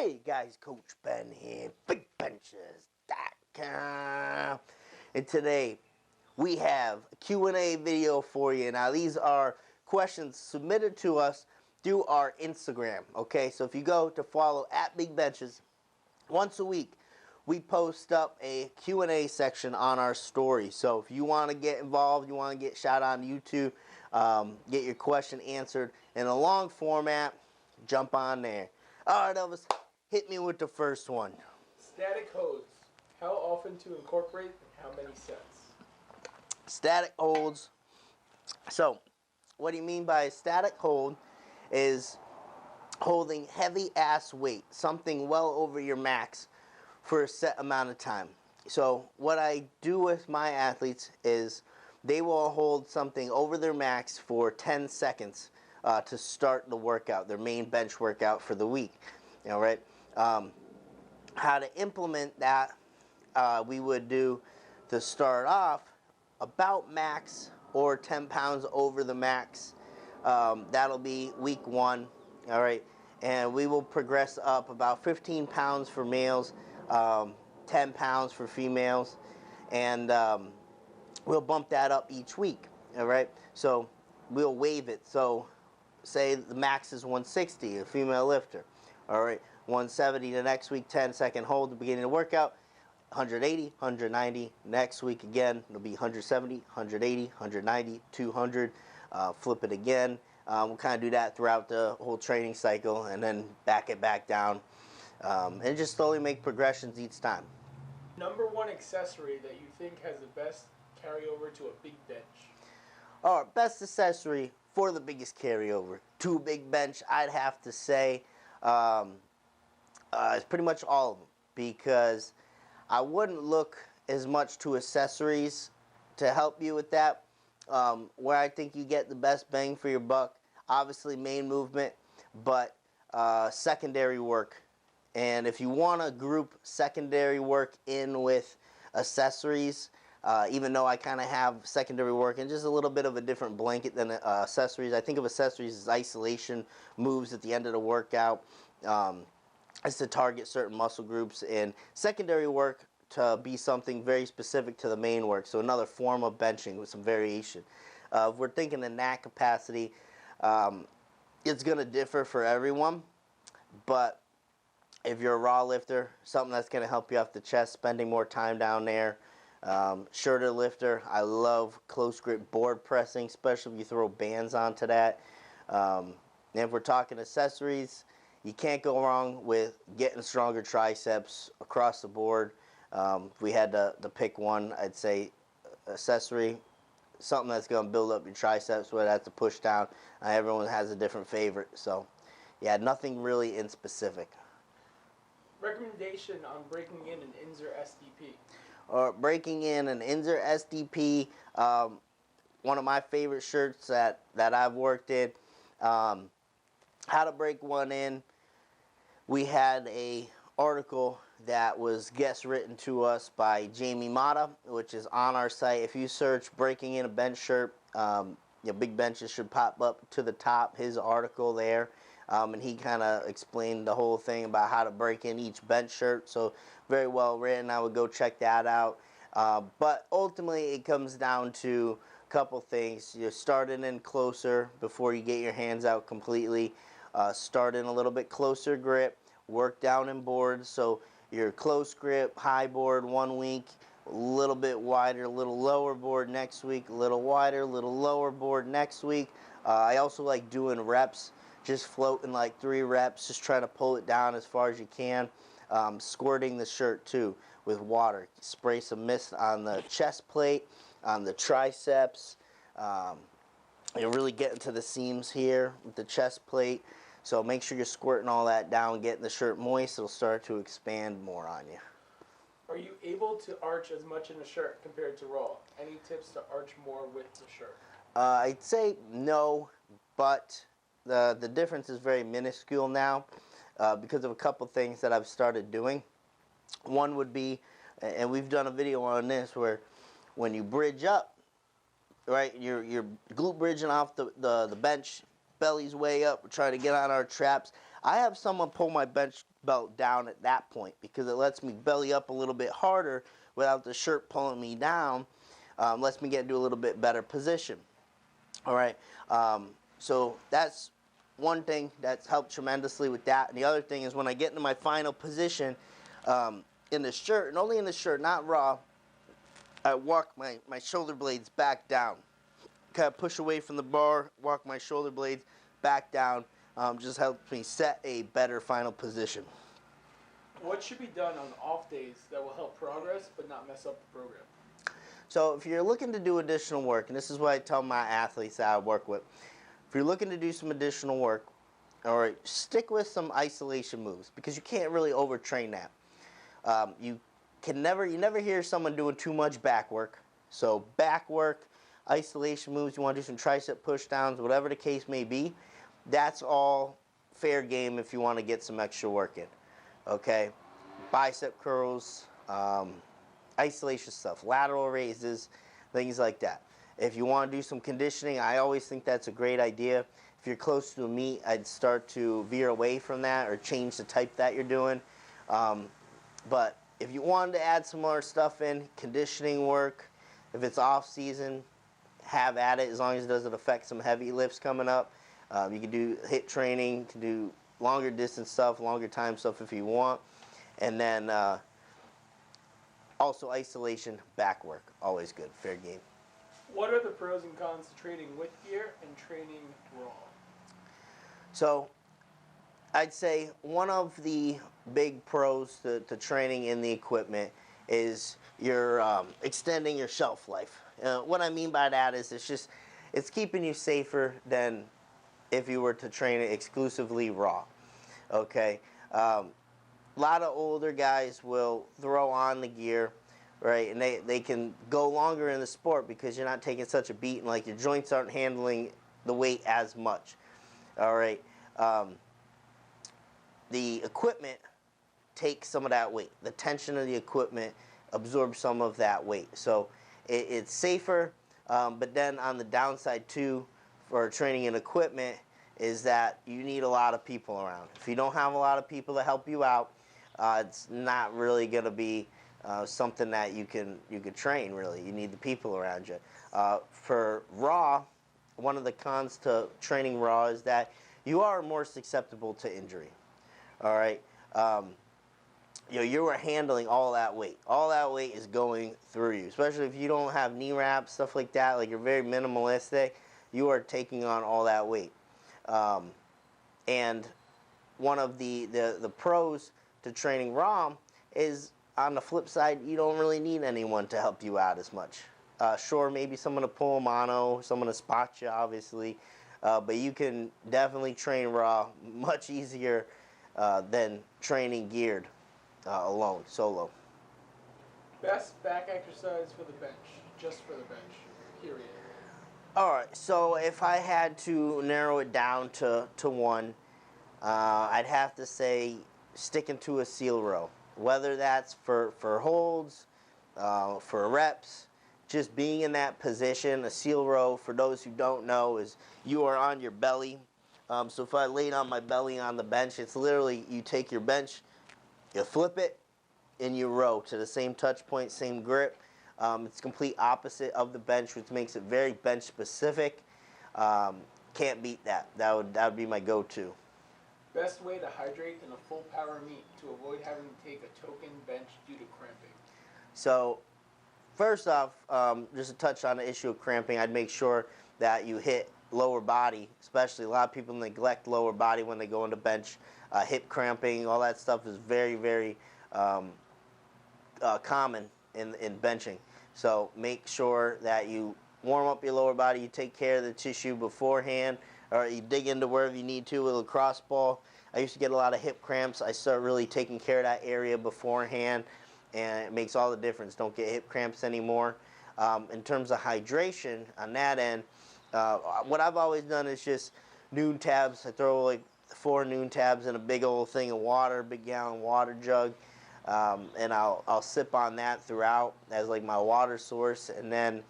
Hey guys, Coach Ben here, bigbenchas.com. And today we have a Q&A video for you. Now these are questions submitted to us through our Instagram. Okay, so if you go to follow at bigbenchas, once a week we post up a Q&A section on our story. So if you want to get involved, you want to get shout out on YouTube, get your question answered in a long format, jump on there. All right, Elvis, hit me with the first one. Static holds. How often to incorporate and how many sets? Static holds. So, what do you mean by a static hold is holding heavy ass weight, something well over your max for a set amount of time. So, what I do with my athletes is they will hold something over their max for 10 seconds to start the workout, their main bench workout for the week. All right. How to implement that, we would do to start off about max or 10 pounds over the max. That'll be week 1. All right. And we will progress up about 15 pounds for males, 10 pounds for females, and we'll bump that up each week. All right. So we'll waive it. So say the max is 160, a female lifter. All right, 170 the next week, 10-second hold at the beginning of the workout, 180, 190. Next week again, it'll be 170, 180, 190, 200. Flip it again. We'll kind of do that throughout the whole training cycle and then back it back down. And just slowly make progressions each time. Number one accessory that you think has the best carryover to a big bench? All right, best accessory for the biggest carryover to a big bench, I'd have to say it's pretty much all of them, because I wouldn't look as much to accessories to help you with that. Where I think you get the best bang for your buck, obviously main movement, but secondary work. And if you want to group secondary work in with accessories, even though I kind of have secondary work and just a little bit of a different blanket than accessories. I think of accessories as isolation moves at the end of the workout. It's to target certain muscle groups, and secondary work to be something very specific to the main work. So another form of benching with some variation. If we're thinking in that capacity, it's going to differ for everyone. But if you're a raw lifter, something that's going to help you off the chest, spending more time down there. Shorter lifter, I love close grip board pressing, especially if you throw bands onto that. And if we're talking accessories, you can't go wrong with getting stronger triceps across the board. If we had to pick one, I'd say accessory, something that's going to build up your triceps, whether that's a push down. Everyone has a different favorite. So, yeah, nothing really in specific. Recommendation on breaking in an Inzer SDP? Or breaking in an Inzer SDP, one of my favorite shirts that I've worked in. How to break one in. We had a article that was guest written to us by Jamie Mata, which is on our site. If you search breaking in a bench shirt, Big Benches should pop up to the top, his article there. And he kind of explained the whole thing about how to break in each bench shirt. So very well written. I would go check that out. But ultimately, it comes down to a couple things. You're starting in closer before you get your hands out completely. Start in a little bit closer grip. Work down in boards. So your close grip, high board 1 week. A little bit wider, a little lower board next week. A little wider, a little lower board next week. I also like doing reps. Just floating like 3 reps, just trying to pull it down as far as you can. Squirting the shirt too with water. Spray some mist on the chest plate, on the triceps. You're really getting to the seams here with the chest plate. So make sure you're squirting all that down, getting the shirt moist. It'll start to expand more on you. Are you able to arch as much in a shirt compared to raw? Any tips to arch more with the shirt? I'd say no, but the difference is very minuscule now because of a couple things that I've started doing. One would be, and we've done a video on this, where when you bridge up, right, you're glute bridging off the bench, belly's way up, we're trying to get on our traps. I have someone pull my bench belt down at that point because it lets me belly up a little bit harder without the shirt pulling me down. Lets me get into a little bit better position. All right. So that's one thing that's helped tremendously with that. And the other thing is when I get into my final position in the shirt, and only in the shirt, not raw, I walk my shoulder blades back down. Kind of push away from the bar, walk my shoulder blades back down. Just helps me set a better final position. What should be done on off days that will help progress but not mess up the program? So if you're looking to do additional work, and this is what I tell my athletes that I work with, if you're looking to do some additional work, all right, stick with some isolation moves because you can't really overtrain that. You never hear someone doing too much back work. So back work, isolation moves, you want to do some tricep push downs, whatever the case may be, that's all fair game if you want to get some extra work in. Okay, bicep curls, isolation stuff, lateral raises, things like that. If you want to do some conditioning, I always think that's a great idea. If you're close to a meet, I'd start to veer away from that or change the type that you're doing. But if you wanted to add some more stuff in, conditioning work, if it's off season, have at it as long as it doesn't affect some heavy lifts coming up. You can do HIIT training, you can do longer distance stuff, longer time stuff if you want. And then also isolation, back work, always good, fair game. What are the pros and cons to training with gear and training raw? So I'd say one of the big pros to training in the equipment is you're extending your shelf life. What I mean by that is it's keeping you safer than if you were to train it exclusively raw. Okay, a lot of older guys will throw on the gear, right, and they can go longer in the sport because you're not taking such a beating, like your joints aren't handling the weight as much. All right, the equipment takes some of that weight. The tension of the equipment absorbs some of that weight. So it's safer, but then on the downside too for training in equipment is that you need a lot of people around. If you don't have a lot of people to help you out, it's not really going to be something that you can train really. You need the people around you. For raw, one of the cons to training raw is that you are more susceptible to injury. All right, you are handling all that weight. All that weight is going through you, especially if you don't have knee wraps, stuff like that. Like you're very minimalistic. You are taking on all that weight. And one of the pros to training raw is on the flip side, you don't really need anyone to help you out as much. Sure, maybe someone to pull a mono, someone to spot you, obviously, but you can definitely train raw much easier than training geared alone, solo. Best back exercise for the bench, just for the bench, period. All right, so if I had to narrow it down to one, I'd have to say sticking to a seal row. Whether that's for holds, for reps, just being in that position. A seal row, for those who don't know, is you are on your belly. So if I laid on my belly on the bench, it's literally you take your bench, you flip it, and you row to the same touch point, same grip. It's complete opposite of the bench, which makes it very bench specific. Can't beat that. That would be my go-to. Best way to hydrate in a full power meet to avoid having to take a token bench due to cramping. So first off, just to touch on the issue of cramping, I'd make sure that you hit lower body, especially a lot of people neglect lower body when they go into bench. Hip cramping, all that stuff is very, very common in benching. So make sure that you warm up your lower body, you take care of the tissue beforehand, or you dig into wherever you need to with a lacrosse ball. I used to get a lot of hip cramps. I started really taking care of that area beforehand, and it makes all the difference. Don't get hip cramps anymore. In terms of hydration, on that end, what I've always done is just noon tabs. I throw like 4 noon tabs in a big old thing of water, big gallon water jug, and I'll sip on that throughout as like my water source, and then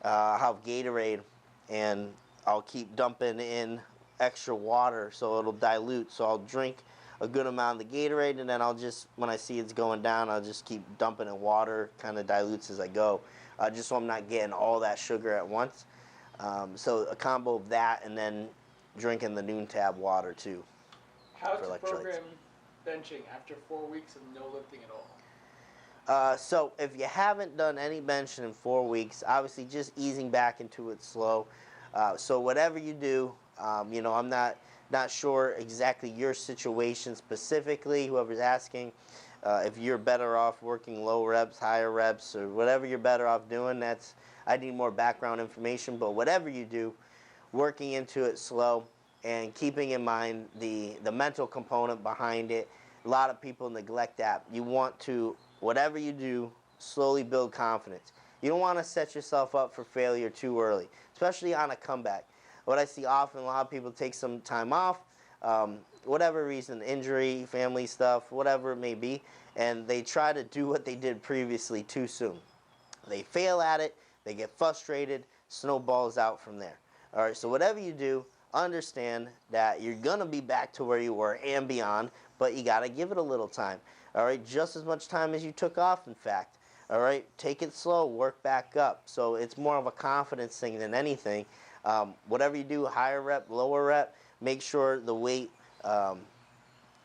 I'll have Gatorade, and I'll keep dumping in extra water so it'll dilute. So I'll drink a good amount of the Gatorade, and then I'll just, when I see it's going down, I'll just keep dumping in water, kind of dilutes as I go, just so I'm not getting all that sugar at once. So a combo of that and then drinking the noon tab water too. How to program benching after 4 weeks of no lifting at all? So if you haven't done any benching in 4 weeks, obviously just easing back into it slow. So whatever you do, you know, I'm not sure exactly your situation specifically, whoever's asking. If you're better off working low reps, higher reps, or whatever you're better off doing, I need more background information. But whatever you do, working into it slow and keeping in mind the mental component behind it. A lot of people neglect that. You want to, whatever you do, slowly build confidence. You don't want to set yourself up for failure too early, especially on a comeback. What I see often, a lot of people take some time off, whatever reason, injury, family stuff, whatever it may be, and they try to do what they did previously too soon. They fail at it, they get frustrated, snowballs out from there. All right, so whatever you do, understand that you're going to be back to where you were and beyond, but you got to give it a little time. All right, just as much time as you took off, in fact. All right, take it slow, work back up. So it's more of a confidence thing than anything. Whatever you do, higher rep, lower rep, make sure the weight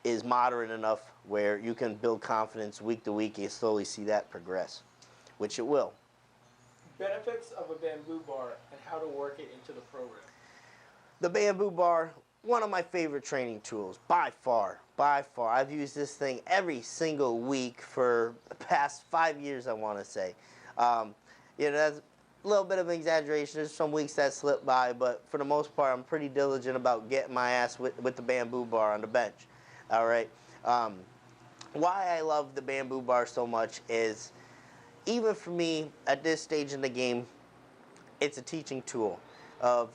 is moderate enough where you can build confidence week to week and slowly see that progress, which it will. Benefits of a bamboo bar and how to work it into the program. The bamboo bar, one of my favorite training tools, by far. I've used this thing every single week for the past 5 years, I want to say. You know, that's a little bit of an exaggeration. There's some weeks that slip by, but for the most part, I'm pretty diligent about getting my ass with the bamboo bar on the bench. All right. Why I love the bamboo bar so much is, even for me, at this stage in the game, it's a teaching tool of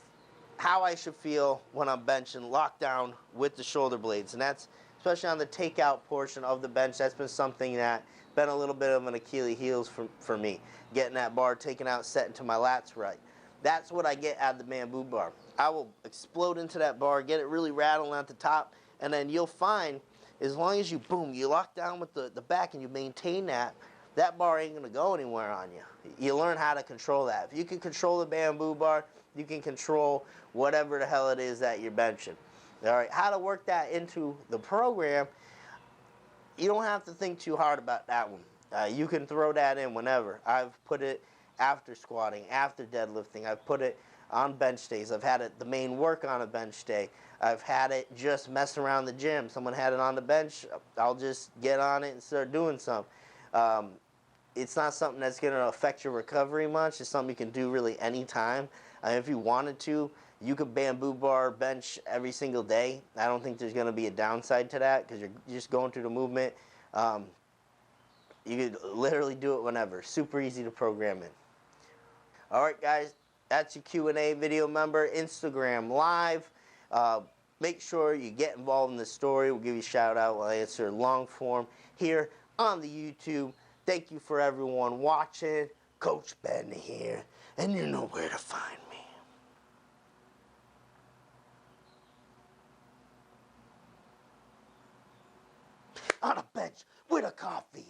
how I should feel when I'm benching locked down with the shoulder blades. And that's, especially on the takeout portion of the bench, that's been something that been a little bit of an Achilles heels for me. Getting that bar taken out, set into my lats right. That's what I get out of the bamboo bar. I will explode into that bar, get it really rattling at the top, and then you'll find, as long as you lock down with the back and you maintain that, that bar ain't going to go anywhere on you. You learn how to control that. If you can control the bamboo bar, you can control whatever the hell it is that you're benching. All right, how to work that into the program, you don't have to think too hard about that one. You can throw that in whenever. I've put it after squatting, after deadlifting. I've put it on bench days. I've had it the main work on a bench day. I've had it just mess around the gym. Someone had it on the bench. I'll just get on it and start doing some. It's not something that's going to affect your recovery much. It's something you can do really any time. If you wanted to, you could bamboo bar bench every single day. I don't think there's going to be a downside to that because you're just going through the movement. You could literally do it whenever. Super easy to program in. All right, guys, that's your Q&A video. Remember, Instagram Live. Make sure you get involved in the story. We'll give you a shout out. We'll answer long form here on the YouTube. Thank you for everyone watching. Coach Ben here, and you know where to find me. On a bench with a coffee.